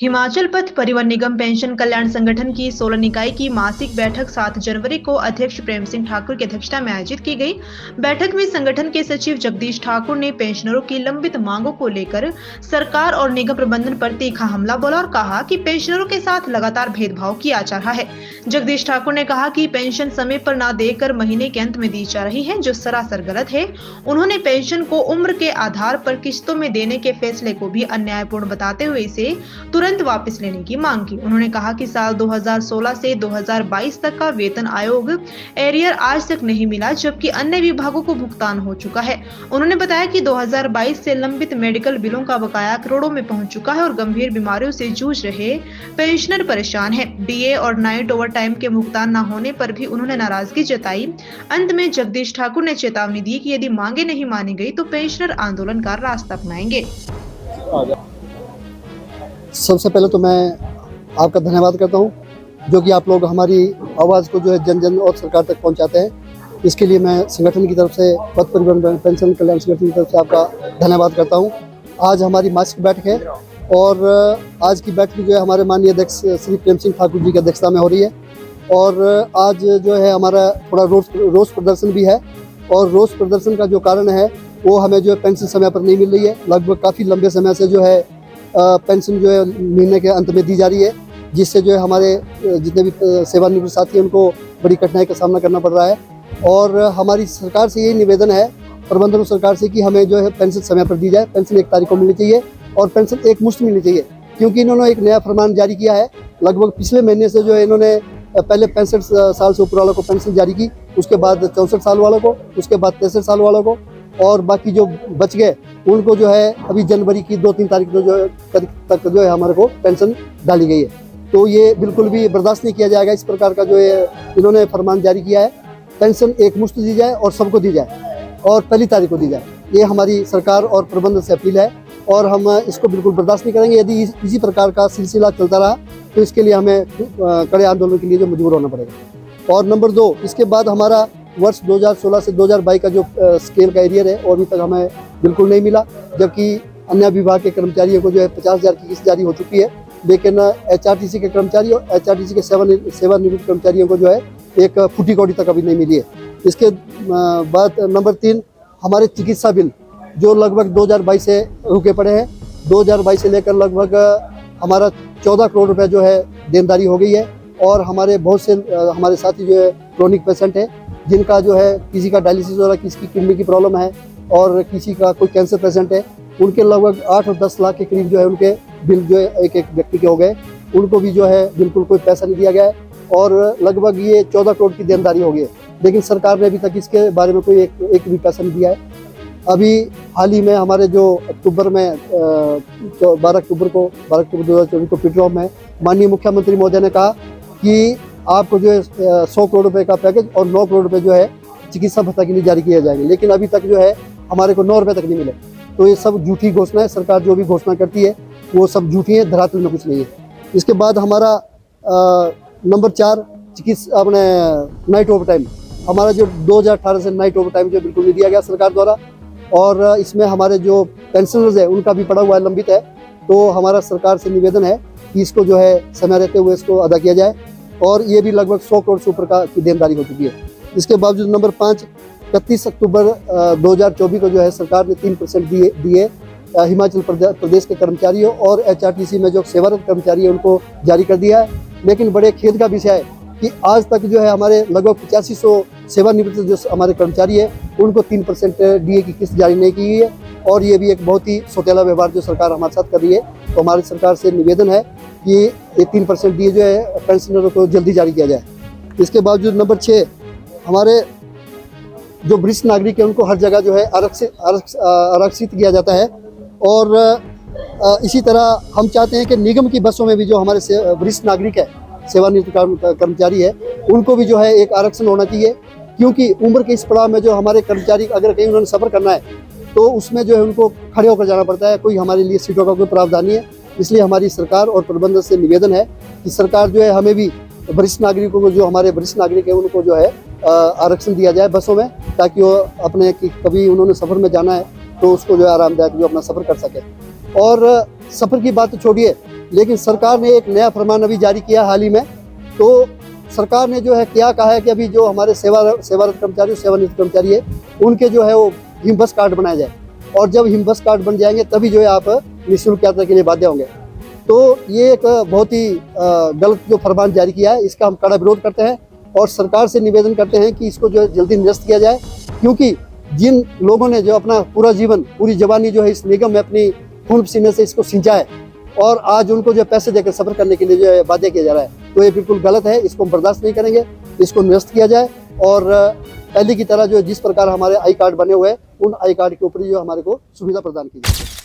हिमाचल पथ परिवहन निगम पेंशन कल्याण संगठन की सोलन इकाई की मासिक बैठक 7 जनवरी को अध्यक्ष प्रेम सिंह ठाकुर की अध्यक्षता में आयोजित की गई। बैठक में संगठन के सचिव जगदीश ठाकुर ने पेंशनरों की लंबित मांगों को लेकर सरकार और निगम प्रबंधन पर तीखा हमला बोला और कहा कि पेंशनरों के साथ लगातार भेदभाव किया जा रहा है। जगदीश ठाकुर ने कहा कि पेंशन समय पर न देकर महीने के अंत में दी जा रही है, जो सरासर गलत है। उन्होंने पेंशन को उम्र के आधार पर किस्तों में देने के फैसले को भी अन्यायपूर्ण बताते हुए इसे तुरंत वापस लेने की मांग की। उन्होंने कहा कि साल 2016 से 2022 तक का वेतन आयोग एरियर आज तक नहीं मिला, जबकि अन्य विभागों को भुगतान हो चुका है। उन्होंने बताया कि 2022 से लंबित मेडिकल बिलों का बकाया करोड़ों में पहुंच चुका है और गंभीर बीमारियों से जूझ रहे पेंशनर परेशान है। डीए और नाइट ओवर टाइम के भुगतान न होने पर भी उन्होंने नाराजगी जताई। अंत में जगदीश ठाकुर ने चेतावनी दी कि यदि मांगे नहीं मानी गई तो पेंशनर आंदोलन का रास्ता अपनाएंगे। सबसे पहले तो मैं आपका धन्यवाद करता हूं, जो कि आप लोग हमारी आवाज़ को जो है जन जन और सरकार तक पहुंचाते हैं। इसके लिए मैं संगठन की तरफ से, पथ परिवहन पेंशन कल्याण संगठन की तरफ से आपका धन्यवाद करता हूं। आज हमारी मासिक बैठक है और आज की बैठक जो है हमारे माननीय अध्यक्ष श्री प्रेम सिंह ठाकुर जी की अध्यक्षता में हो रही है। और आज जो है हमारा थोड़ा रोष प्रदर्शन भी है और रोष प्रदर्शन का जो कारण है वो हमें जो है पेंशन समय पर नहीं मिल रही है। लगभग काफ़ी लंबे समय से जो है पेंशन जो है महीने के अंत में दी जा रही है, जिससे जो है हमारे जितने भी सेवानिवृत्त साथी हैं उनको बड़ी कठिनाई का सामना करना पड़ रहा है। और हमारी सरकार से यही निवेदन है, प्रबंधन सरकार से, कि हमें जो है पेंशन समय पर दी जाए। पेंशन 1 तारीख को मिलनी चाहिए और पेंशन एक मुश्त मिलनी चाहिए, क्योंकि इन्होंने एक नया फरमान जारी किया है। लगभग पिछले महीने से जो है इन्होंने पहले 65 साल से ऊपर वालों को पेंशन जारी की, उसके बाद 64 साल वालों को, उसके बाद 63 साल वालों को, और बाकी जो बच गए उनको जो है अभी जनवरी की 2-3 तारीख को जो है तक जो है हमारे को पेंशन डाली गई है। तो ये बिल्कुल भी बर्दाश्त नहीं किया जाएगा। इस प्रकार का जो है इन्होंने फरमान जारी किया है। पेंशन एक मुश्त दी जाए और सबको दी जाए और 1 तारीख को दी जाए। ये हमारी सरकार और प्रबंधन से अपील है और हम इसको बिल्कुल बर्दाश्त नहीं करेंगे। यदि इसी प्रकार का सिलसिला चलता रहा तो इसके लिए हमें कड़े आंदोलन के लिए जो मजबूर होना पड़ेगा। और नंबर 2, इसके बाद हमारा वर्ष 2016 से 2022 का जो स्केल का एरियर है वो अभी तक हमें बिल्कुल नहीं मिला, जबकि अन्य विभाग के कर्मचारियों को जो है 50,000 की किस्त जारी हो चुकी है, लेकिन एचआरटीसी के कर्मचारी और एचआरटीसी के सेवानिवृत्त कर्मचारियों को जो है एक फुटी कौड़ी तक अभी नहीं मिली है। इसके बाद नंबर 3, हमारे चिकित्सा बिल जो लगभग 2022 से रुके पड़े हैं। 2022 से लेकर लगभग हमारा 14 करोड़ रुपये जो है देनदारी हो गई है और हमारे बहुत से हमारे साथी जो है क्रोनिक पेशेंट हैं, जिनका जो है किसी का डायलिसिस हो रहा है, किसी की किडनी की प्रॉब्लम है और किसी का कोई कैंसर पेशेंट है, उनके लगभग 8 और 10 लाख के करीब जो है उनके बिल जो है एक व्यक्ति के हो गए। उनको भी जो है बिल्कुल कोई पैसा नहीं दिया गया है और लगभग ये 14 करोड़ की देनदारी हो गई है, लेकिन सरकार ने अभी तक इसके बारे में कोई एक भी पैसा नहीं दिया है। अभी हाल ही में हमारे जो अक्टूबर में 12 अक्टूबर 2024 को पिटरॉम में माननीय मुख्यमंत्री महोदय ने कहा कि आपको जो है 100 करोड़ रुपए का पैकेज और 9 करोड़ रुपए जो है चिकित्सा भत्ता के लिए जारी किया जाएंगे, लेकिन अभी तक जो है हमारे को 9 रुपए तक नहीं मिले। तो ये सब झूठी घोषणा है। सरकार जो भी घोषणा करती है वो सब झूठी है, धरातल में कुछ नहीं है। इसके बाद हमारा नंबर 4, चिकित्सा अपने नाइट ओवर टाइम, हमारा जो 2018 से नाइट ओवर टाइम जो बिल्कुल नहीं दिया गया सरकार द्वारा, और इसमें हमारे जो पेंशनर्स है उनका भी पड़ा हुआ है, लंबित है। तो हमारा सरकार से निवेदन है कि इसको जो है समय रहते हुए इसको अदा किया जाए, और ये भी लगभग 100 करोड़ से ऊपर की देनदारी हो चुकी है। इसके बावजूद नंबर 5, 31 अक्टूबर 2024 को जो है सरकार ने 3% दिए हिमाचल प्रदेश के कर्मचारियों और एचआरटीसी में जो सेवारत कर्मचारी है उनको जारी कर दिया है। लेकिन बड़े खेद का विषय है कि आज तक जो है हमारे लगभग 8500 सेवानिवृत्त जो हमारे कर्मचारी है उनको 3% डीए की किस्त जारी नहीं की है, और ये भी एक बहुत ही सौतेला व्यवहार जो सरकार हमारे साथ कर रही है। तो हमारी सरकार से निवेदन है कि ये 3% डीए जो है पेंशनरों को जल्दी जारी किया जाए। इसके बावजूद नंबर 6, हमारे जो वरिष्ठ नागरिक है उनको हर जगह जो है आरक्षित किया जाता है, और इसी तरह हम चाहते हैं कि निगम की बसों में भी जो हमारे वरिष्ठ नागरिक है, सेवानिवृत्त कर्मचारी है, उनको भी जो है एक आरक्षण होना चाहिए, क्योंकि उम्र के इस पड़ाव में जो हमारे कर्मचारी अगर कहीं उन्होंने सफ़र करना है तो उसमें जो है उनको खड़े होकर जाना पड़ता है, कोई हमारे लिए सीटों का कोई प्रावधान नहीं है। इसलिए हमारी सरकार और प्रबंधन से निवेदन है कि सरकार जो है हमें भी वरिष्ठ नागरिकों को, जो हमारे वरिष्ठ नागरिक है उनको जो है आरक्षण दिया जाए बसों में, ताकि वो अपने कभी उन्होंने सफ़र में जाना है तो उसको जो है आरामदायक जो अपना सफ़र कर सके। और सफ़र की बात छोड़िए, लेकिन सरकार ने एक नया फरमान अभी जारी किया हाल ही में। तो सरकार ने जो है क्या कहा है कि अभी जो हमारे सेवारत कर्मचारी, सेवानिवृत्त कर्मचारी है, उनके जो है वो हिम बस कार्ड बनाया जाए, और जब हिम बस कार्ड बन जाएंगे तभी जो है आप निःशुल्क यात्रा के लिए बाध्य होंगे। तो ये एक बहुत ही गलत जो फरमान जारी किया है, इसका हम कड़ा विरोध करते हैं और सरकार से निवेदन करते हैं कि इसको जो है जल्दी निरस्त किया जाए, क्योंकि जिन लोगों ने जो अपना पूरा जीवन, पूरी जवानी जो है इस निगम में अपनी खून पसीने से इसको सिंचा है, और आज उनको जो पैसे देकर सफर करने के लिए जो है बाध्य किया जा रहा है, तो ये बिल्कुल गलत है। इसको हम बर्दाश्त नहीं करेंगे, इसको निरस्त किया जाए। और पहले की तरह जो जिस प्रकार हमारे आई कार्ड बने हुए हैं, उन आई कार्ड के ऊपर जो हमारे को सुविधा प्रदान की जाए।